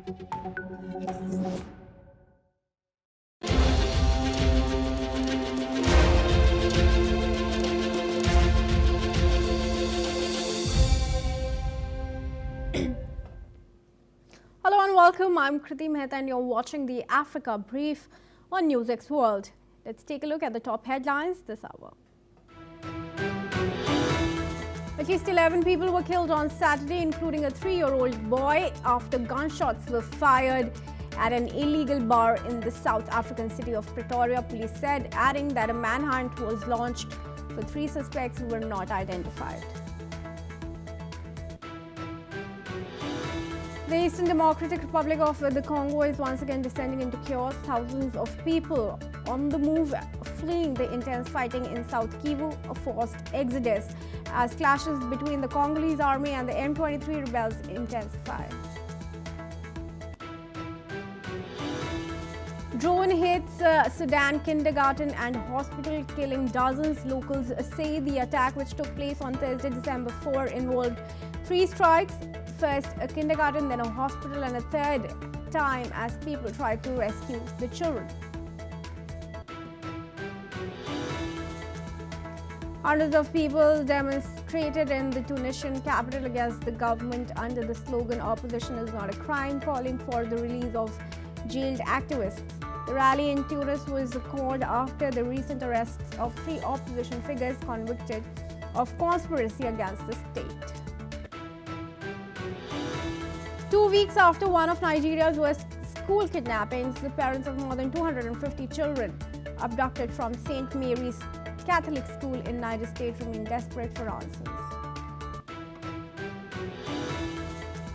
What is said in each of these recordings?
Hello and welcome. I'm Kriti Mehta and you're watching the Africa Brief on NewsX World. Let's take a look at the top headlines this hour. At least 11 people were killed on Saturday, including a 3-year-old boy, after gunshots were fired at an illegal bar in the South African city of Pretoria, police said, adding that a manhunt was launched for 3 suspects who were not identified. The Eastern Democratic Republic of the Congo is once again descending into chaos. Thousands of people on the move, fleeing the intense fighting in South Kivu, a forced exodus, as clashes between the Congolese army and the M23 rebels intensify. Drone hits Sudan kindergarten and hospital, killing dozens. Locals say the attack, which took place on Thursday, December 4, involved 3 strikes. First a kindergarten, then a hospital, and a third time as people tried to rescue the children. Hundreds of people demonstrated in the Tunisian capital against the government under the slogan "Opposition is not a crime," calling for the release of jailed activists. The rally in Tunis was called after the recent arrests of 3 opposition figures convicted of conspiracy against the state. 2 weeks after one of Nigeria's worst school kidnappings, the parents of more than 250 children abducted from St. Mary's Catholic School in Niger State remain desperate for answers.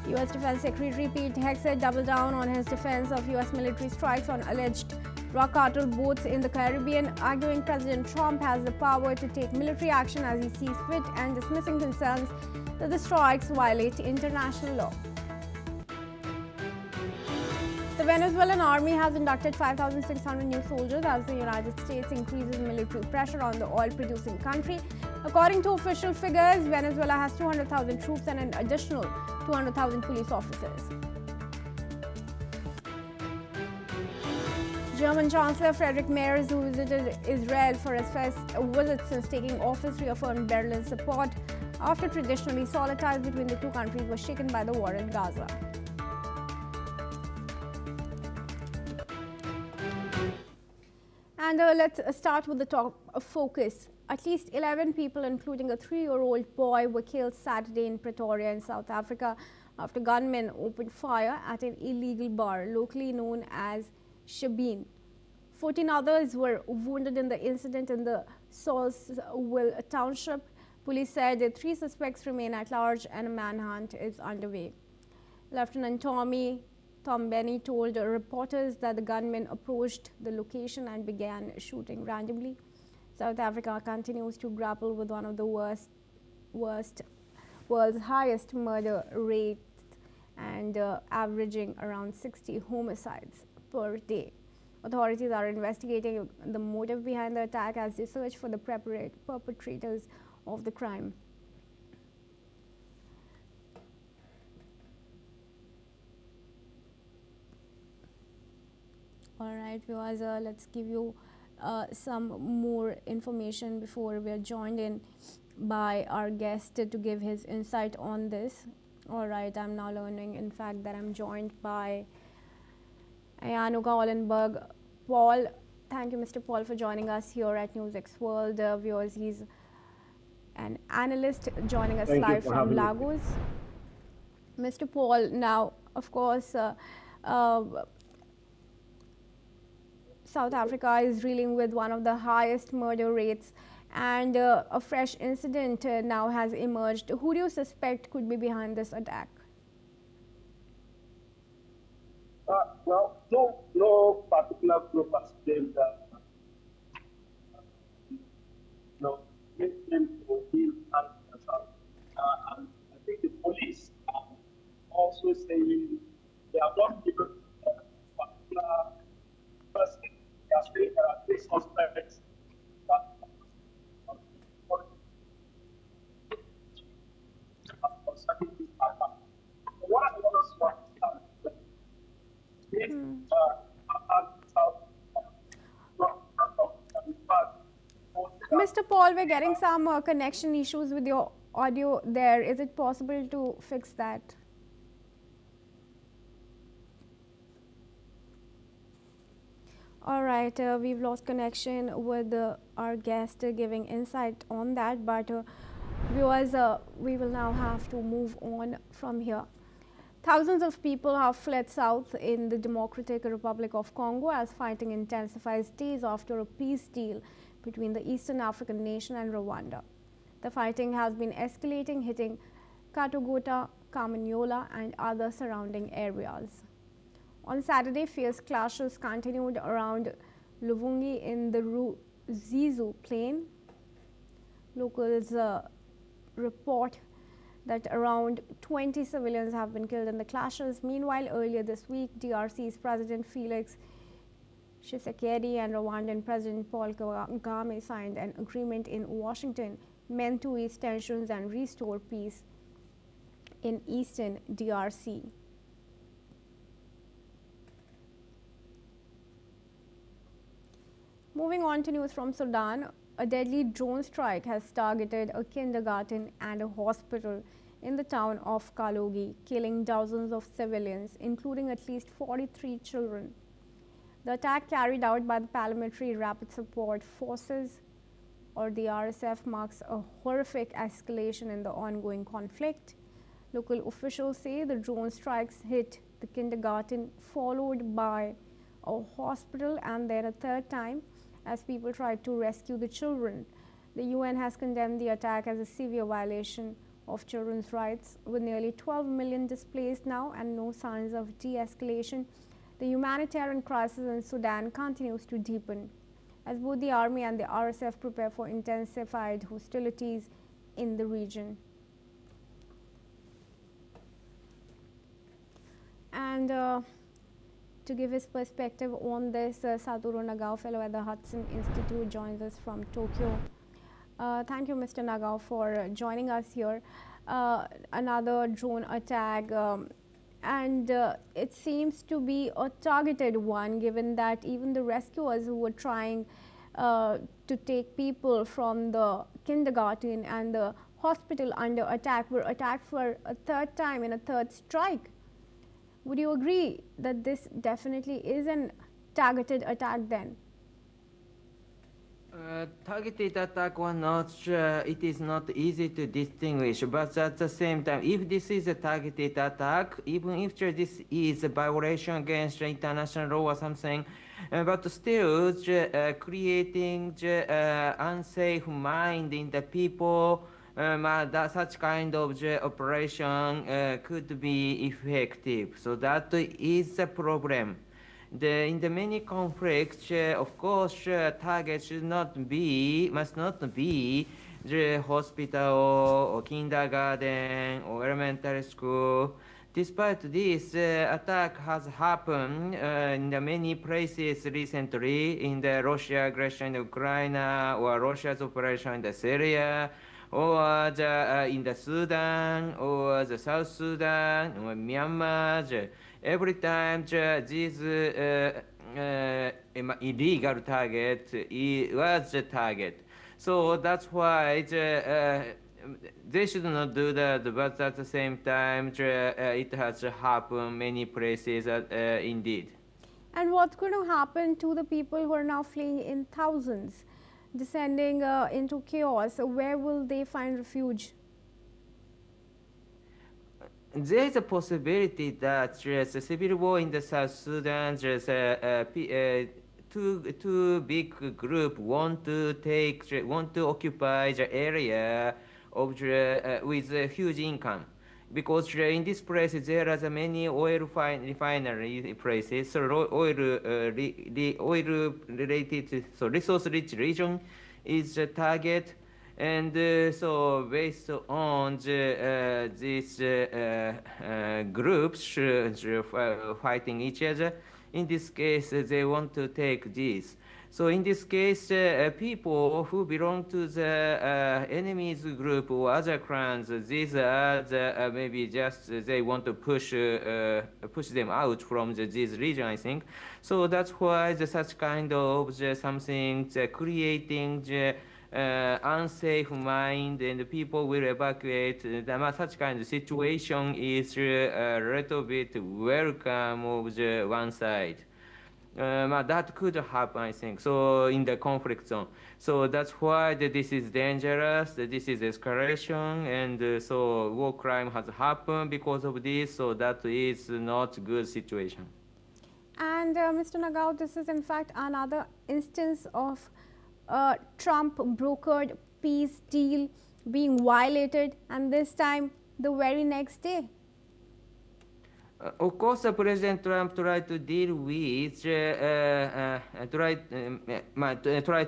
U.S. Defense Secretary Pete Hegseth doubled down on his defense of U.S. military strikes on alleged drug cartel boats in the Caribbean, arguing President Trump has the power to take military action as he sees fit and dismissing concerns that the strikes violate international law. The Venezuelan army has inducted 5,600 new soldiers as the United States increases military pressure on the oil-producing country. According to official figures, Venezuela has 200,000 troops and an additional 200,000 police officers. German Chancellor Friedrich Merz, who visited Israel for his first visit since taking office, reaffirmed Berlin's support after traditionally solid ties between the two countries were shaken by the war in Gaza. And let's start with the top focus. At least 11 people, including a 3-year-old boy, were killed Saturday in Pretoria in South Africa after gunmen opened fire at an illegal bar locally known as Shebeen. 14 others were wounded in the incident in the Saulsville township. Police said that 3 suspects remain at large and a manhunt is underway. Lieutenant Tom Benny told reporters that the gunmen approached the location and began shooting randomly. South Africa continues to grapple with one of the world's highest murder rates and averaging around 60 homicides per day. Authorities are investigating the motive behind the attack as they search for the perpetrators of the crime. All right, viewers, let's give you some more information before we are joined in by our guest to give his insight on this. All right, I'm now learning, in fact, that I'm joined by Ayanuga Ollenberg. Paul, thank you, Mr. Paul, for joining us here at NewsX World. Viewers, he's an analyst joining us live from Lagos. Mr. Paul, now, of course, South Africa is dealing with one of the highest murder rates, and a fresh incident now has emerged. Who do you suspect could be behind this attack? Well, no particular group has claimed that victims will be and I think the police are also saying they are not given a particular person. They are saying there are 3 suspects that concerning this matter. What I want us to understand Paul, we're getting some connection issues with your audio there. Is it possible to fix that? All right, we've lost connection with our guest giving insight on that, but viewers, we will now have to move on from here. Thousands of people have fled south in the Democratic Republic of Congo as fighting intensifies days after a peace deal between the Eastern African nation and Rwanda. The fighting has been escalating, hitting Katogota, Kamanyola, and other surrounding areas. On Saturday, fierce clashes continued around Luvungi in the Ruzizi plain. Locals report that around 20 civilians have been killed in the clashes. Meanwhile, earlier this week, DRC's President Felix Tshisekedi and Rwandan President Paul Kagame signed an agreement in Washington meant to ease tensions and restore peace in eastern DRC. Moving on to news from Sudan, a deadly drone strike has targeted a kindergarten and a hospital in the town of Kalogi, killing dozens of civilians, including at least 43 children. The attack, carried out by the Paramilitary Rapid Support Forces, or the RSF, marks a horrific escalation in the ongoing conflict. Local officials say the drone strikes hit the kindergarten, followed by a hospital, and then a third time as people tried to rescue the children. The UN has condemned the attack as a severe violation of children's rights. With nearly 12 million displaced now and no signs of de-escalation, the humanitarian crisis in Sudan continues to deepen as both the army and the RSF prepare for intensified hostilities in the region. And to give his perspective on this, Satoru Nagao, fellow at the Hudson Institute, joins us from Tokyo. Thank you, Mr. Nagao, for joining us here. Another drone attack, and it seems to be a targeted one, given that even the rescuers who were trying to take people from the kindergarten and the hospital under attack were attacked for a third time in a third strike. Would you agree that this definitely is a targeted attack then? Targeted attack or not, it is not easy to distinguish, but at the same time, if this is a targeted attack, even if this is a violation against international law or something, but still creating unsafe mind in the people, that such kind of operation could be effective. So that is the problem. In the many conflicts, of course, target must not be the hospital or kindergarten or elementary school. Despite this, attack has happened in the many places recently in the Russia aggression in Ukraine or Russia's operation in the Syria, or in the Sudan or the South Sudan or Myanmar. Every time this illegal target was the target. So that's why they should not do that, but at the same time it has happened many places indeed. And what's going to happen to the people who are now fleeing in thousands, descending into chaos? Where will they find refuge? There is a possibility that there's a civil war in the South Sudan. There's two big group want to occupy the area of with a huge income, because in this place there are many oil refinery places. So oil related, so resource rich region is the target. And so based on these groups fighting each other, in this case they want to take this. So in this case, people who belong to the enemies group or other clans, these are maybe just they want to push them out from this region, I think. So that's why such kind of something creating unsafe mind and people will evacuate. Such kind of situation is a little bit welcome of the one side. That could happen, I think, so in the conflict zone. So that's why this is dangerous, this is escalation, and so war crime has happened because of this, so that is not a good situation. And Mr. Nagao, this is in fact another instance of Trump brokered peace deal being violated, and this time the very next day. Of course, President Trump tried to deal with, try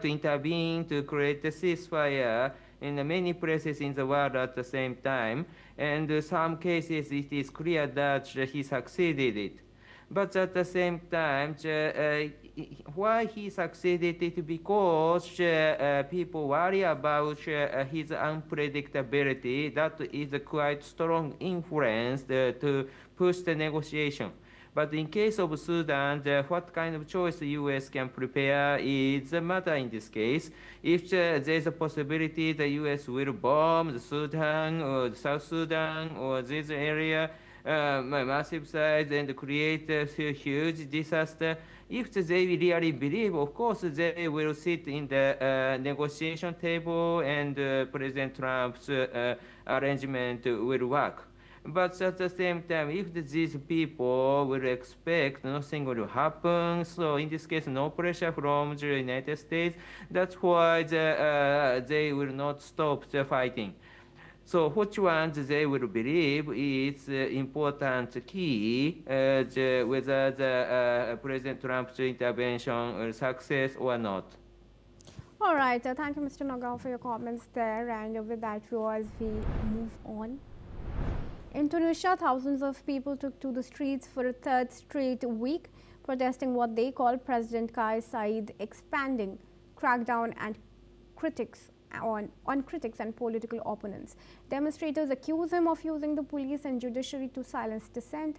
to intervene to create a ceasefire in many places in the world at the same time. And in some cases, it is clear that he succeeded it. But at the same time, why he succeeded it because people worry about his unpredictability. That is a quite strong influence to push the negotiation. But in case of Sudan, what kind of choice the U.S. can prepare is a matter in this case. If there's a possibility the U.S. will bomb the Sudan or South Sudan or this area, massive size and create a huge disaster. If they really believe, of course, they will sit in the negotiation table and President Trump's arrangement will work. But at the same time, if these people will expect nothing will happen, so in this case, no pressure from the United States, that's why they will not stop the fighting. So which ones they will believe is important key, whether the President Trump's intervention will success or not. All right, thank you, Mr. Nagao, for your comments there. And with that, viewers, we move on. In Tunisia, thousands of people took to the streets for a third straight week, protesting what they call President Kais Saied's expanding crackdown and on critics and political opponents. Demonstrators accuse him of using the police and judiciary to silence dissent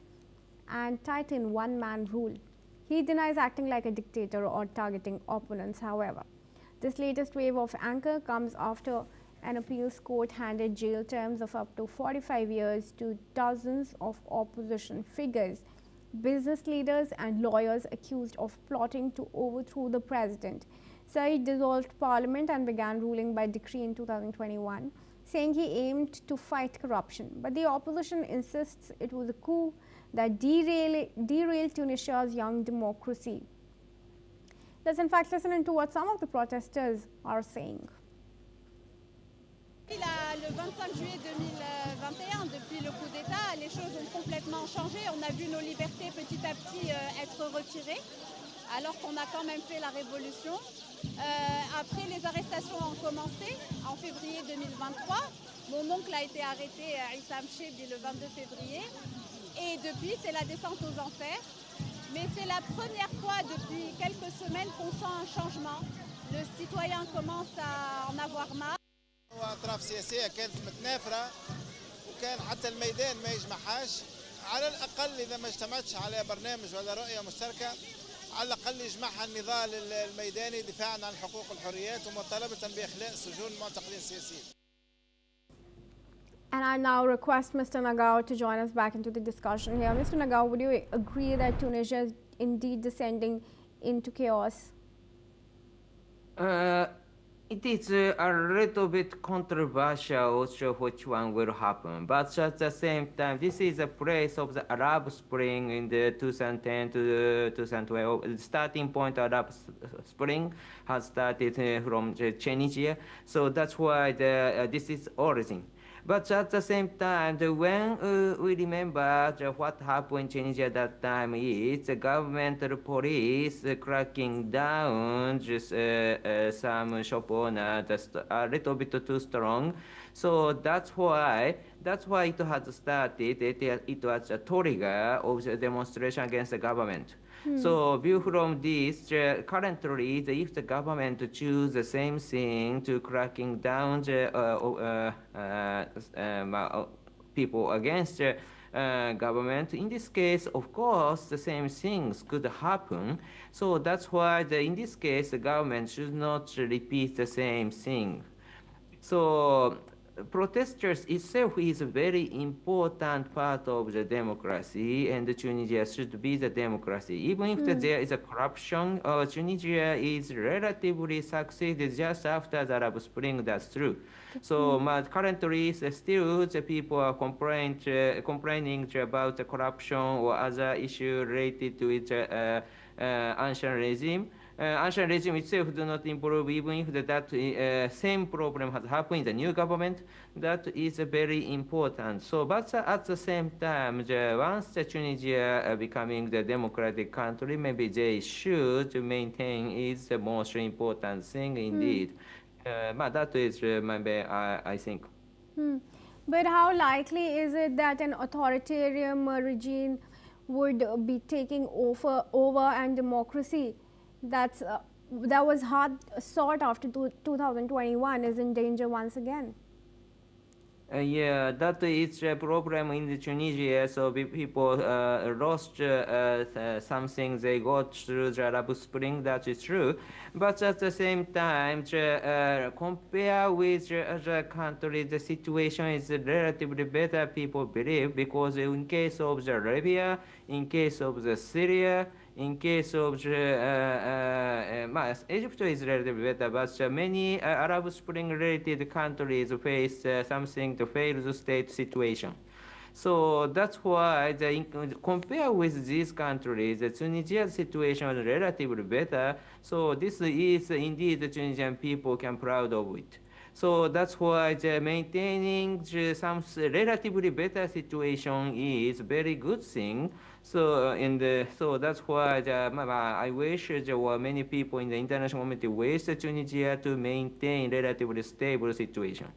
and tighten one-man rule. He denies acting like a dictator or targeting opponents, however. This latest wave of anger comes after an appeals court handed jail terms of up to 45 years to dozens of opposition figures, business leaders and lawyers accused of plotting to overthrow the president. Said dissolved parliament and began ruling by decree in 2021, saying he aimed to fight corruption. But the opposition insists it was a coup that derailed Tunisia's young democracy. Let's in fact listen into what some of the protesters are saying. Le 25 juillet 2021, depuis le coup d'État, les choses ont complètement changé. On a vu nos libertés petit à petit être retirées, alors qu'on a quand même fait la révolution. Après, les arrestations ont commencé en février 2023. Mon oncle a été arrêté à Shebeen le 22 février. Et depuis, c'est la descente aux enfers. Mais c'est la première fois depuis quelques semaines qu'on sent un changement. Le citoyen commence à en avoir marre. أطراف سياسية كانت متنافرة وكان حتى الميدان ما يجمعهاش. على الأقل إذا ما اجتمعتش على برنامج ولا رؤية مشتركة على الأقل يجمعها النضال الميداني دفاعا عن الحقوق والحريات ومطالبة بإخلاء سجون المعتقلين السياسيين. And I now request Mr. Nagao to join us back into the discussion here. Mr. Nagao, would you agree that Tunisia is indeed descending into chaos? It is a little bit controversial also which one will happen, but at the same time, this is a place of the Arab Spring in the 2010 to 2012. The starting point Arab Spring has started from Tunisia, so that's why this is origin. But at the same time, when we remember what happened in Tunisia at that time is the governmental police cracking down just some shop owners a little bit too strong. So that's why it has started. It was a trigger of the demonstration against the government. So view from this, currently, if the government choose the same thing to cracking down the people against government. In this case, of course, the same things could happen. So that's why in this case, the government should not repeat the same thing. So protesters itself is a very important part of the democracy, and Tunisia should be the democracy. Even if there is a corruption, Tunisia is relatively succeeded just after the Arab Spring. That's true. So currently, still the people are complaining about the corruption or other issue related to its ancient regime. Ancient regime itself do not improve even if that same problem has happened in the new government. That is very important. So, but at the same time, once the Tunisia becoming the democratic country, maybe they should maintain is the most important thing indeed. But that is maybe I think. But how likely is it that an authoritarian regime would be taking over and democracy that was hard sought after 2021 is in danger once again? Yeah, that is a problem in Tunisia. So people lost something they got through the Arab Spring. That is true, but at the same time, compare with other countries, the situation is relatively better. People believe because in case of the Libya, in case of the Syria, in case of Egypt is relatively better, but many Arab Spring-related countries face something to failed state situation. So that's why compare with these countries, the Tunisian situation is relatively better. So this is indeed the Tunisian people can proud of it. So that's why maintaining some relatively better situation is very good thing. So so that's why I wish there were many people in the international community wish Tunisia to maintain relatively stable situation.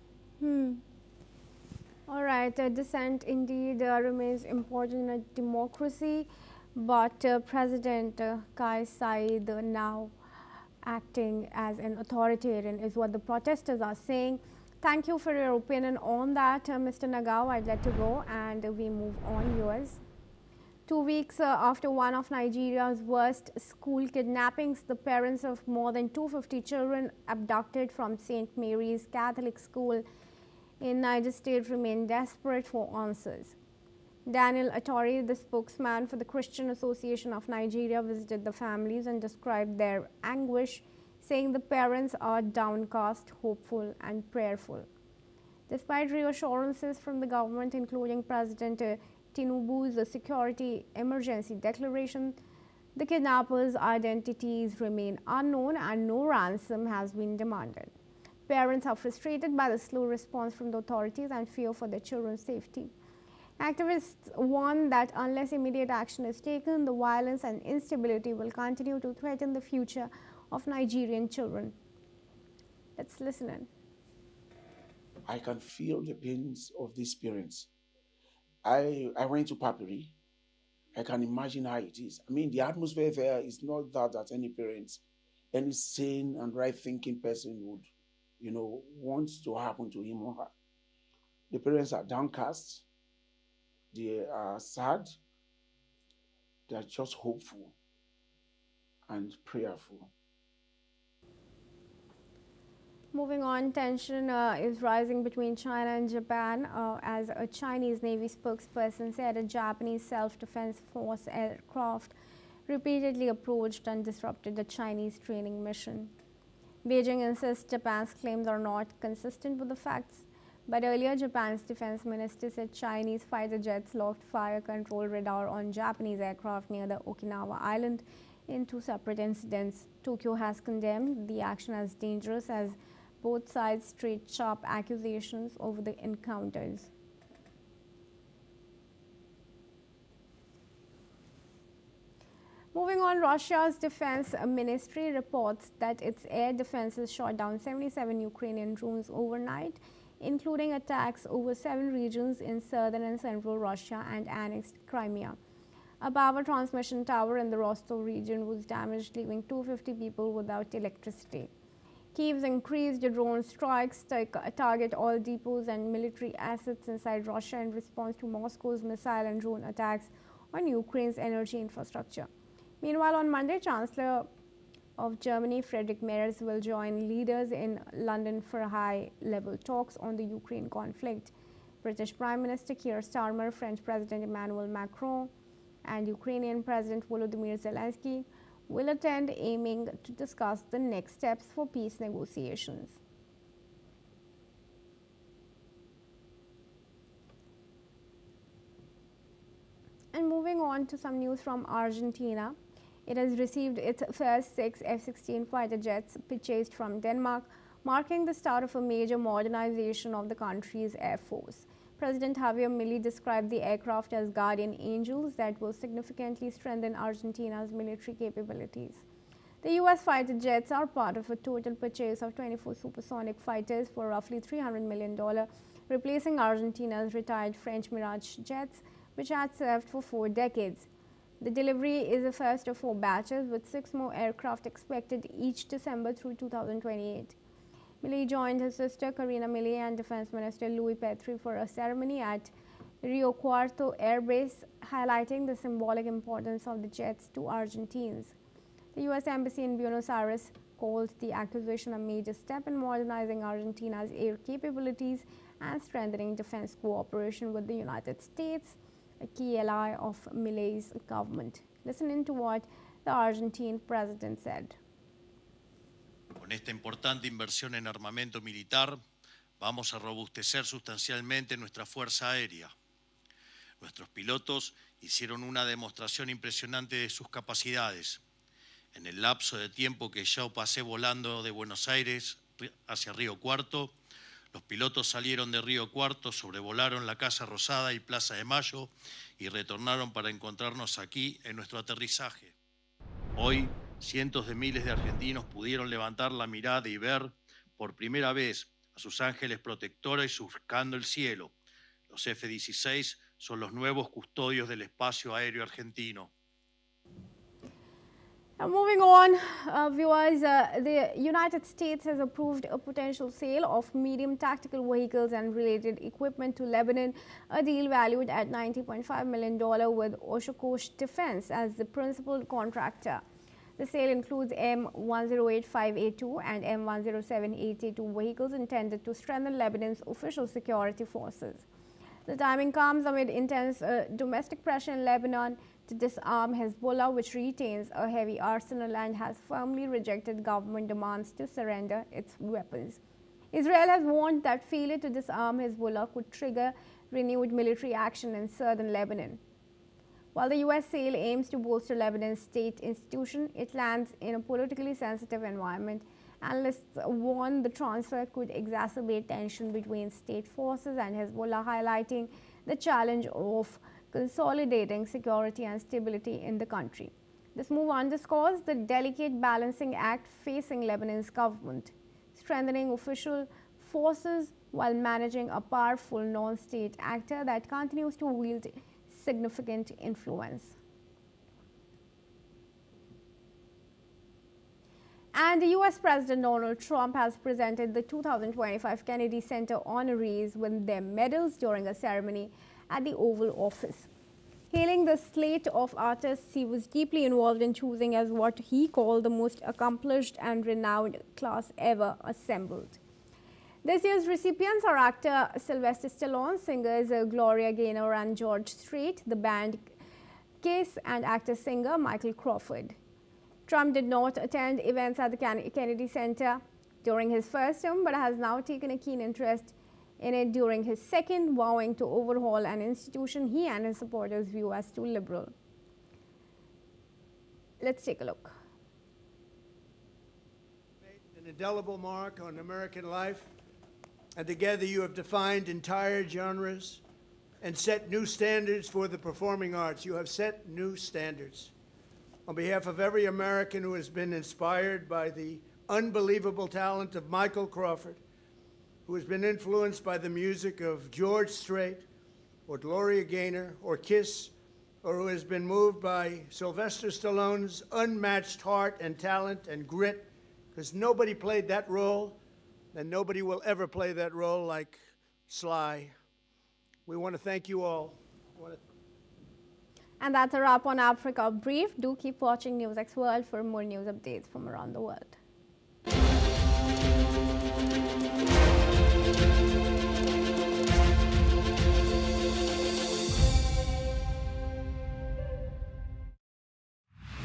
All right, dissent indeed remains important in a democracy, but President Kais Saied now acting as an authoritarian is what the protesters are saying. Thank you for your opinion on that, Mr. Nagao. I'd let you go and we move on yours. 2 weeks after one of Nigeria's worst school kidnappings, the parents of more than 250 children abducted from St. Mary's Catholic School in Niger State remain desperate for answers. Daniel Atori, the spokesman for the Christian Association of Nigeria, visited the families and described their anguish, saying the parents are downcast, hopeful and prayerful. Despite reassurances from the government, including President Tinubu's security emergency declaration, the kidnappers' identities remain unknown and no ransom has been demanded. Parents are frustrated by the slow response from the authorities and fear for their children's safety. Activists warn that unless immediate action is taken, the violence and instability will continue to threaten the future of Nigerian children. Let's listen in. I can feel the pains of these parents. I went to Papiri. I can imagine how it is. I mean, the atmosphere there is not that any parent, any sane and right-thinking person would, want to happen to him or her. The parents are downcast. They are sad. They are just hopeful and prayerful. Moving on, tension is rising between China and Japan as a Chinese Navy spokesperson said a Japanese self-defense force aircraft repeatedly approached and disrupted the Chinese training mission. Beijing insists Japan's claims are not consistent with the facts, but earlier Japan's defense minister said Chinese fighter jets locked fire control radar on Japanese aircraft near the Okinawa island in 2 separate incidents. Tokyo has condemned the action as dangerous as both sides trade sharp accusations over the encounters. Moving on, Russia's defense ministry reports that its air defenses shot down 77 Ukrainian drones overnight, including attacks over 7 regions in southern and central Russia and annexed Crimea. A power transmission tower in the Rostov region was damaged, leaving 250 people without electricity. Kyiv's increased drone strikes target all depots and military assets inside Russia in response to Moscow's missile and drone attacks on Ukraine's energy infrastructure. Meanwhile, on Monday, Chancellor of Germany, Friedrich Merz, will join leaders in London for high-level talks on the Ukraine conflict. British Prime Minister Keir Starmer, French President Emmanuel Macron, and Ukrainian President Volodymyr Zelensky will attend, aiming to discuss the next steps for peace negotiations. And moving on to some news from Argentina. It has received its first 6 F-16 fighter jets purchased from Denmark, marking the start of a major modernization of the country's air force. President Javier Milei described the aircraft as guardian angels that will significantly strengthen Argentina's military capabilities. The U.S. fighter jets are part of a total purchase of 24 supersonic fighters for roughly $300 million, replacing Argentina's retired French Mirage jets, which had served for 4 decades. The delivery is the first of 4 batches, with 6 more aircraft expected each December through 2028. Milei joined his sister Karina Milei and Defense Minister Louis Petri for a ceremony at Rio Cuarto Air Base, highlighting the symbolic importance of the jets to Argentines. The U.S. Embassy in Buenos Aires called the acquisition a major step in modernizing Argentina's air capabilities and strengthening defense cooperation with the United States, a key ally of Milei's government. Listen in to what the Argentine president said. Con esta importante inversión en armamento militar, vamos a robustecer sustancialmente nuestra Fuerza Aérea. Nuestros pilotos hicieron una demostración impresionante de sus capacidades. En el lapso de tiempo que yo pasé volando de Buenos Aires hacia Río Cuarto, los pilotos salieron de Río Cuarto, sobrevolaron la Casa Rosada y Plaza de Mayo y retornaron para encontrarnos aquí en nuestro aterrizaje. Hoy, cientos de miles de argentinos pudieron levantar la mirada y ver por primera vez a sus ángeles protectores surcando el cielo. Los F-16 son los nuevos custodios del espacio aéreo argentino. Now moving on, viewers, the United States has approved a potential sale of medium tactical vehicles and related equipment to Lebanon, a deal valued at $90.5 million with Oshkosh Defense as the principal contractor. The sale includes M108-5A2 and M107-8A2 vehicles intended to strengthen Lebanon's official security forces. The timing comes amid intense domestic pressure in Lebanon to disarm Hezbollah, which retains a heavy arsenal and has firmly rejected government demands to surrender its weapons. Israel has warned that failure to disarm Hezbollah could trigger renewed military action in southern Lebanon. While the U.S. sale aims to bolster Lebanon's state institution, it lands in a politically sensitive environment. Analysts warn the transfer could exacerbate tension between state forces and Hezbollah, highlighting the challenge of consolidating security and stability in the country. This move underscores the delicate balancing act facing Lebanon's government, strengthening official forces while managing a powerful non-state actor that continues to wield significant influence. And the U.S. President Donald Trump has presented the 2025 Kennedy Center honorees with their medals during a ceremony at the Oval Office. Hailing the slate of artists he was deeply involved in choosing as what he called the most accomplished and renowned class ever assembled. This year's recipients are actor Sylvester Stallone, singers Gloria Gaynor and George Strait, the band Kiss, and actor-singer Michael Crawford. Trump did not attend events at the Kennedy Center during his first term, but has now taken a keen interest in it during his second, vowing to overhaul an institution he and his supporters view as too liberal. Let's take a look. An indelible mark on American life, and together you have defined entire genres and set new standards for the performing arts. You have set new standards. On behalf of every American who has been inspired by the unbelievable talent of Michael Crawford, who has been influenced by the music of George Strait or Gloria Gaynor or Kiss, or who has been moved by Sylvester Stallone's unmatched heart and talent and grit, because nobody played that role, and nobody will ever play that role like Sly. We want to thank you all. And that's a wrap on Africa Brief. Do keep watching NewsX World for more news updates from around the world.